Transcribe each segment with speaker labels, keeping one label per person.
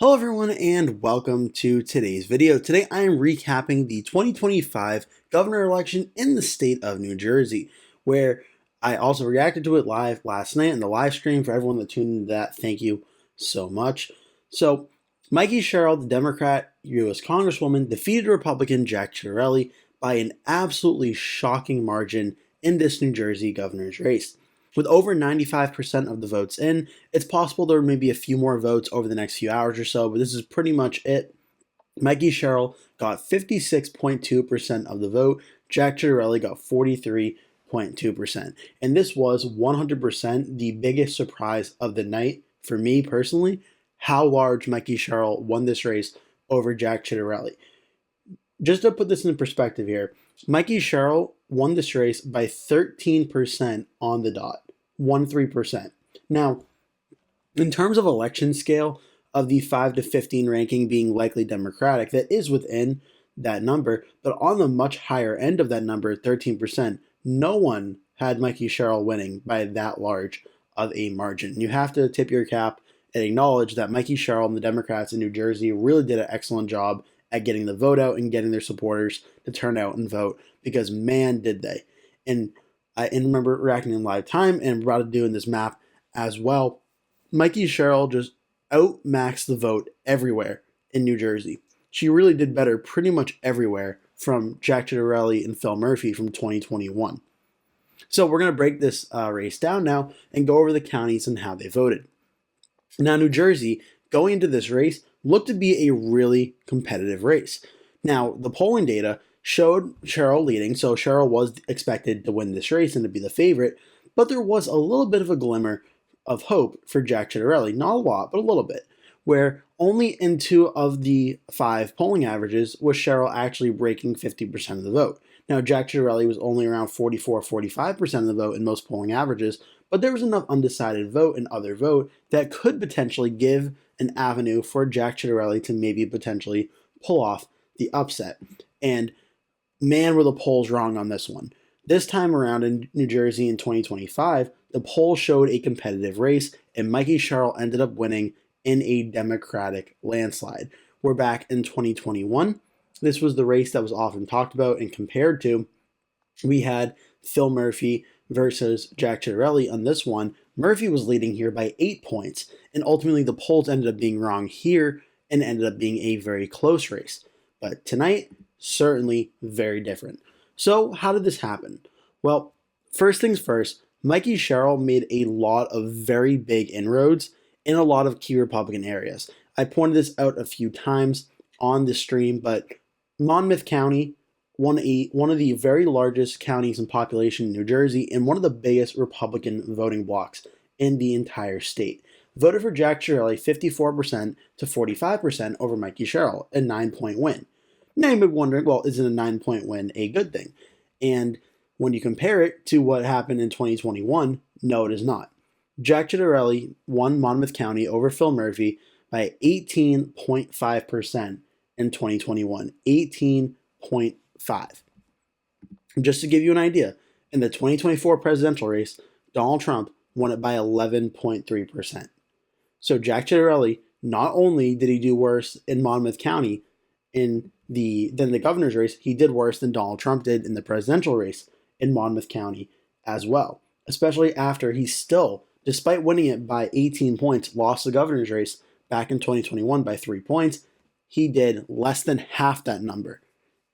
Speaker 1: Hello everyone and welcome to today's video. Today I am recapping the 2025 governor election in the state of New Jersey, where I also reacted to it live last night in the live stream. For everyone that tuned into that, thank you so much. So, Mikie Sherrill, the Democrat U.S. Congresswoman, defeated Republican Jack Ciattarelli by an absolutely shocking margin in this New Jersey governor's race. With over 95% of the votes in, it's possible there may be a few more votes over the next few hours or so, but this is pretty much it. Mikie Sherrill got 56.2% of the vote. Jack Ciattarelli got 43.2%. And this was 100% the biggest surprise of the night for me personally, how large Mikie Sherrill won this race over Jack Ciattarelli. Just to put this in perspective here, Mikie Sherrill won this race by 13% on the dot. 13%. Now, in terms of election scale of the 5 to 15 ranking being likely Democratic, that is within that number, but on the much higher end of that number, 13%, no one had Mikie Sherrill winning by that large of a margin. You have to tip your cap and acknowledge that Mikie Sherrill and the Democrats in New Jersey really did an excellent job at getting the vote out and getting their supporters to turn out and vote, because man, did they. And I remember reacting in live time and brought doing this map as well. Mikie Sherrill just outmaxed the vote everywhere in New Jersey. She really did better pretty much everywhere from Jack Ciattarelli and Phil Murphy from 2021. So we're going to break this race down now and go over the counties and how they voted. Now, New Jersey, going into this race, looked to be a really competitive race. Now, the polling data showed Sherrill leading, so Sherrill was expected to win this race and to be the favorite, but there was a little bit of a glimmer of hope for Jack Ciattarelli. Not a lot, but a little bit, where only in 2 of the 5 polling averages was Sherrill actually breaking 50% of the vote. Now, Jack Ciattarelli was only around 44-45% of the vote in most polling averages, but there was enough undecided vote and other vote that could potentially give an avenue for Jack Ciattarelli to maybe potentially pull off the upset. And man, were the polls wrong on this one. This time around in New Jersey in 2025, the polls showed a competitive race, and Mikie Sherrill ended up winning in a Democratic landslide. We're back in 2021. This was the race that was often talked about and compared to. We had Phil Murphy versus Jack Ciattarelli on this one. Murphy was leading here by 8 points, and ultimately the polls ended up being wrong here and ended up being a very close race. But tonight, certainly very different. So how did this happen? Well, first things first, Mikie Sherrill made a lot of very big inroads in a lot of key Republican areas. I pointed this out a few times on the stream, but Monmouth County, one of the very largest counties in population in New Jersey and one of the biggest Republican voting blocks in the entire state, voted for Jack Ciattarelli 54% to 45% over Mikie Sherrill, a 9-point win. Now you may be wondering, well, isn't a 9-point win a good thing? And when you compare it to what happened in 2021, no, it is not. Jack Ciattarelli won Monmouth County over Phil Murphy by 18.5% in 2021. 18.5. Just to give you an idea, in the 2024 presidential race, Donald Trump won it by 11.3%. So Jack Ciattarelli, not only did he do worse in Monmouth County than the governor's race, he did worse than Donald Trump did in the presidential race in Monmouth County as well, especially after he still, despite winning it by 18 points, lost the governor's race back in 2021 by 3 points. He did less than half that number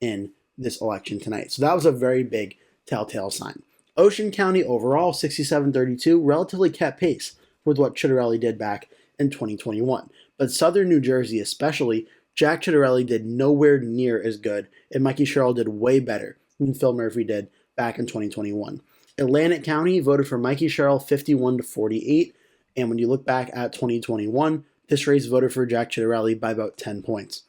Speaker 1: in this election tonight. So that was a very big telltale sign. Ocean County overall, 67-32, relatively kept pace with what Ciattarelli did back in 2021. But southern New Jersey especially, Jack Ciattarelli did nowhere near as good, and Mikie Sherrill did way better than Phil Murphy did back in 2021. Atlantic County voted for Mikie Sherrill 51-48, and when you look back at 2021, this race voted for Jack Ciattarelli by about 10 points.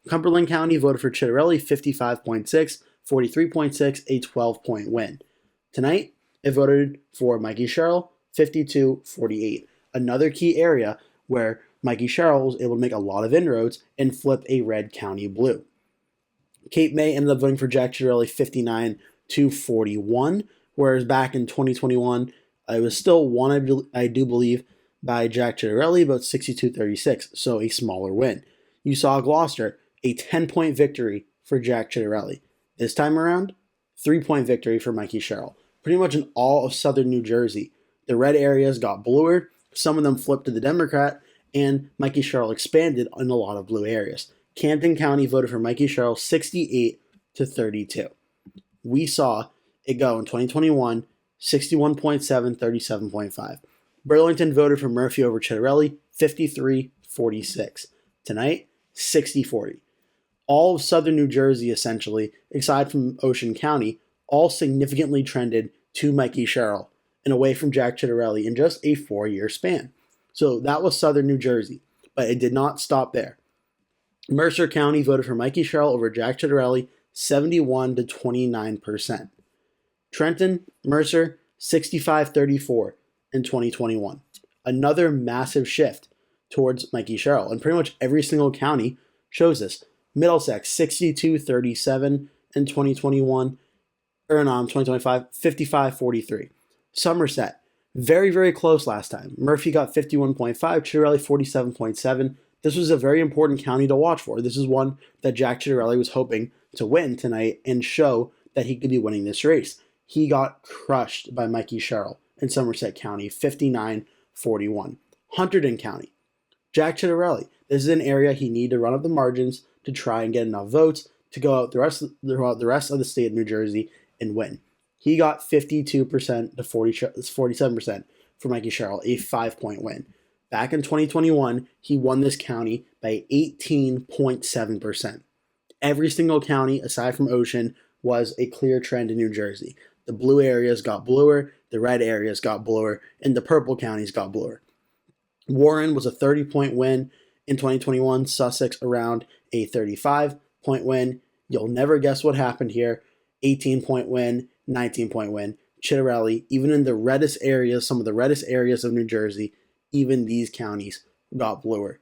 Speaker 1: Cumberland County voted for Ciattarelli 55.6, 43.6, a 12-point win. Tonight, it voted for Mikie Sherrill 52-48, another key area where Mikie Sherrill was able to make a lot of inroads and flip a red county blue. Cape May ended up voting for Jack Ciattarelli 59-41, whereas back in 2021, it was still one, I do believe, by Jack Ciattarelli, about 62-36, so a smaller win. You saw Gloucester, a 10-point victory for Jack Ciattarelli. This time around, 3-point victory for Mikie Sherrill. Pretty much in all of southern New Jersey, the red areas got bluer, some of them flipped to the Democrat, and Mikie Sherrill expanded in a lot of blue areas. Camden County voted for Mikie Sherrill 68-32. We saw it go in 2021, 61.7, 37.5. Burlington voted for Murphy over Ciattarelli, 53-46. Tonight, 60-40. All of southern New Jersey, essentially, aside from Ocean County, all significantly trended to Mikie Sherrill and away from Jack Ciattarelli in just a 4-year span. So that was southern New Jersey, but it did not stop there. Mercer County voted for Mikie Sherrill over Jack Ciattarelli, 71-29%. Trenton, Mercer, 65-34 in 2021. Another massive shift towards Mikie Sherrill, and pretty much every single county shows this. Middlesex, 62-37 in 2021, 2025, 55-43. Somerset, very, very close last time. Murphy got 51.5, Ciattarelli 47.7. This was a very important county to watch for. This is one that Jack Ciattarelli was hoping to win tonight and show that he could be winning this race. He got crushed by Mikie Sherrill in Somerset County, 59-41. Hunterdon County, Jack Ciattarelli. This is an area he needed to run up the margins to try and get enough votes to go out the rest of the state of New Jersey and win. He got 52% to 47% for Mikie Sherrill, a 5-point win. Back in 2021, he won this county by 18.7%. Every single county, aside from Ocean, was a clear trend in New Jersey. The blue areas got bluer, the red areas got bluer, and the purple counties got bluer. Warren was a 30-point win in 2021, Sussex around a 35-point win. You'll never guess what happened here. 18-point win, 19-point win. Ciattarelli, even in the reddest areas, some of the reddest areas of New Jersey, even these counties got bluer.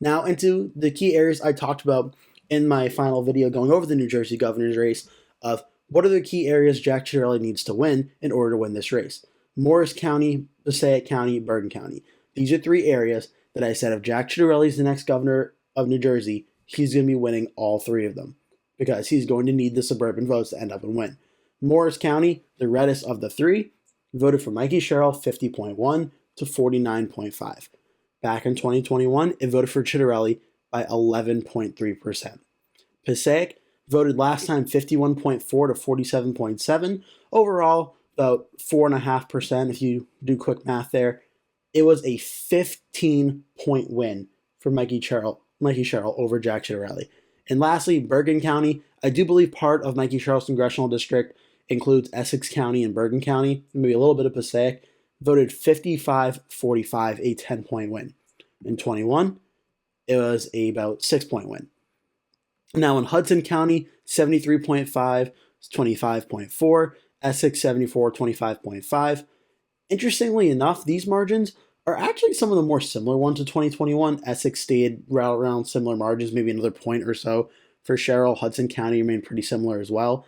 Speaker 1: Now into the key areas I talked about in my final video going over the New Jersey governor's race of what are the key areas Jack Ciattarelli needs to win in order to win this race. Morris County, Passaic County, Bergen County. These are 3 areas that I said if Jack Ciattarelli is the next governor of New Jersey, he's going to be winning all 3 of them because he's going to need the suburban votes to end up and win. Morris County, the reddest of the 3, voted for Mikie Sherrill 50.1 to 49.5. Back in 2021, it voted for Ciattarelli by 11.3%. Passaic voted last time 51.4 to 47.7. Overall, about 4.5% if you do quick math there. It was a 15-point win for Mikie Sherrill over Jack Ciattarelli. And lastly, Bergen County. I do believe part of Mikie Sherrill's congressional district includes Essex County and Bergen County, maybe a little bit of Passaic. Voted 55-45, a 10-point win. In 21, it was about 6-point win. Now in Hudson County, 73.5, 25.4. Essex 74, 25.5. Interestingly enough, these margins are actually some of the more similar ones to 2021. Essex stayed around similar margins, maybe another point or so. For Sherrill, Hudson County remained pretty similar as well.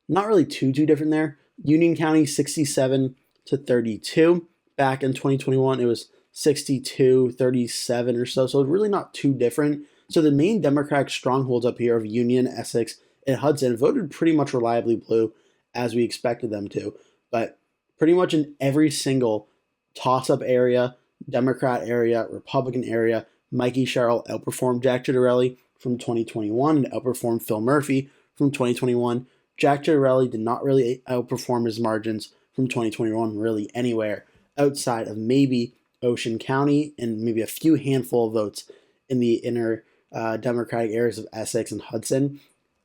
Speaker 1: Not really too different there. Union County, 67-32. Back in 2021, it was 62-37 or so. So really not too different. So the main Democratic strongholds up here of Union, Essex, and Hudson voted pretty much reliably blue as we expected them to. But pretty much in every single toss-up area, Democrat area, Republican area, Mikie Sherrill outperformed Jack Ciattarelli from 2021 and outperformed Phil Murphy from 2021. Jack Ciattarelli did not really outperform his margins from 2021 really anywhere outside of maybe Ocean County and maybe a few handful of votes in the inner Democratic areas of Essex and Hudson.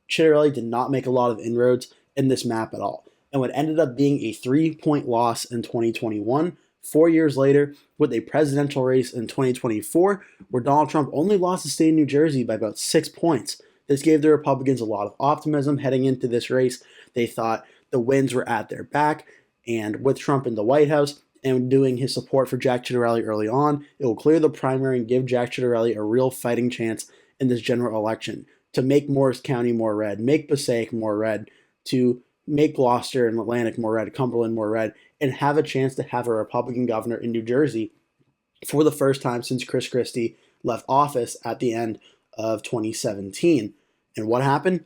Speaker 1: Ciattarelli did not make a lot of inroads in this map at all. And what ended up being a 3-point loss in 2021, 4 years later, with a presidential race in 2024, where Donald Trump only lost the state of New Jersey by about 6 points. This gave the Republicans a lot of optimism heading into this race. They thought the wins were at their back, and with Trump in the White House and doing his support for Jack Ciattarelli early on, it will clear the primary and give Jack Ciattarelli a real fighting chance in this general election to make Morris County more red, make Passaic more red, to make Gloucester and Atlantic more red, Cumberland more red, and have a chance to have a Republican governor in New Jersey for the first time since Chris Christie left office at the end of 2017. And what happened?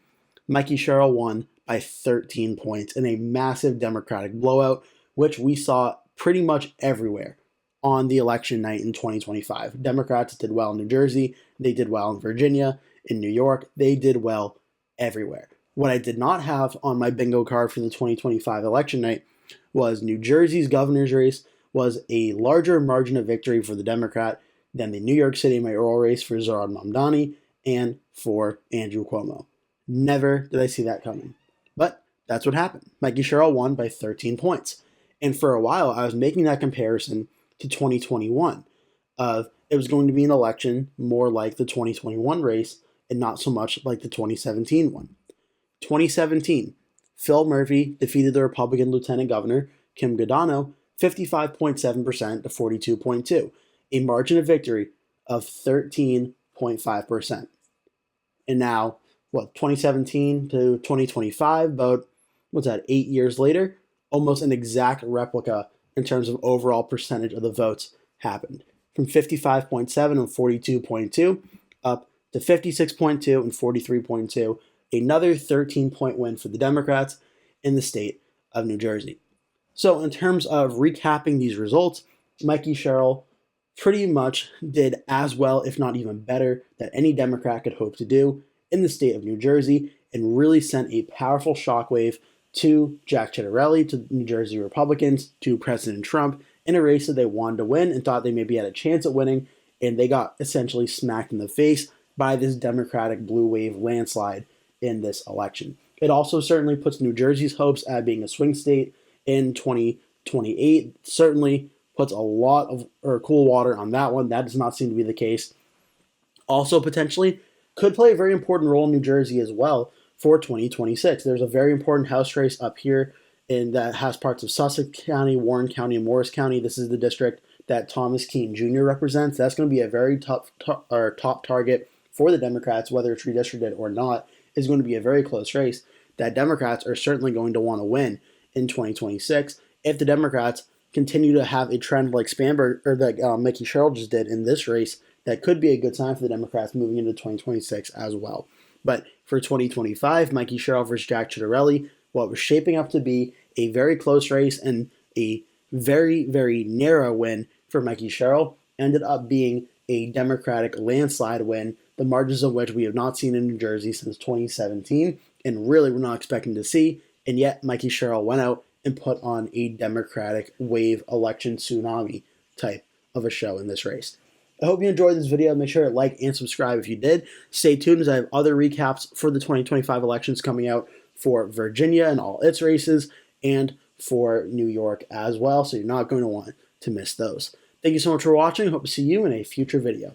Speaker 1: Mikie Sherrill won by 13 points in a massive Democratic blowout, which we saw pretty much everywhere on the election night in 2025. Democrats did well in New Jersey, they did well in Virginia, in New York, they did well everywhere. What I did not have on my bingo card for the 2025 election night was New Jersey's governor's race was a larger margin of victory for the Democrat than the New York City mayoral race for Zohran Mamdani and for Andrew Cuomo. Never did I see that coming. But that's what happened. Mikie Sherrill won by 13 points. And for a while, I was making that comparison to 2021 of it was going to be an election more like the 2021 race and not so much like the 2017 one. 2017, Phil Murphy defeated the Republican Lieutenant Governor, Kim Godano, 55.7% to 42.2%, a margin of victory of 13.5%. And now, 2017 to 2025, about, 8 years later, almost an exact replica in terms of overall percentage of the votes happened. From 55.7 and 42.2 up to 56.2 and 43.2, another 13-point win for the Democrats in the state of New Jersey. So in terms of recapping these results, Mikie Sherrill pretty much did as well, if not even better, than any Democrat could hope to do in the state of New Jersey, and really sent a powerful shockwave to Jack Ciattarelli, to New Jersey Republicans, to President Trump, in a race that they wanted to win and thought they maybe had a chance at winning, and they got essentially smacked in the face by this Democratic blue wave landslide in this election. It also certainly puts New Jersey's hopes at being a swing state in 2028. Certainly puts a lot of cool water on that one. That does not seem to be the case. Also, potentially, could play a very important role in New Jersey as well for 2026. There's a very important House race up here that has parts of Sussex County, Warren County, and Morris County. This is the district that Thomas Keene Jr. represents. That's going to be a very top target for the Democrats, whether it's redistricted or not, is going to be a very close race that Democrats are certainly going to want to win in 2026 if the Democrats continue to have a trend like Spanberg or that Mikie Sherrill just did in this race. That could be a good sign for the Democrats moving into 2026 as well. But for 2025, Mikie Sherrill versus Jack Ciattarelli, what was shaping up to be a very close race and a very, very narrow win for Mikie Sherrill ended up being a Democratic landslide win, the margins of which we have not seen in New Jersey since 2017, and really we're not expecting to see. And yet Mikie Sherrill went out and put on a Democratic wave election tsunami type of a show in this race. I hope you enjoyed this video. Make sure to like and subscribe if you did. Stay tuned as I have other recaps for the 2025 elections coming out for Virginia and all its races and for New York as well, so you're not going to want to miss those. Thank you so much for watching. Hope to see you in a future video.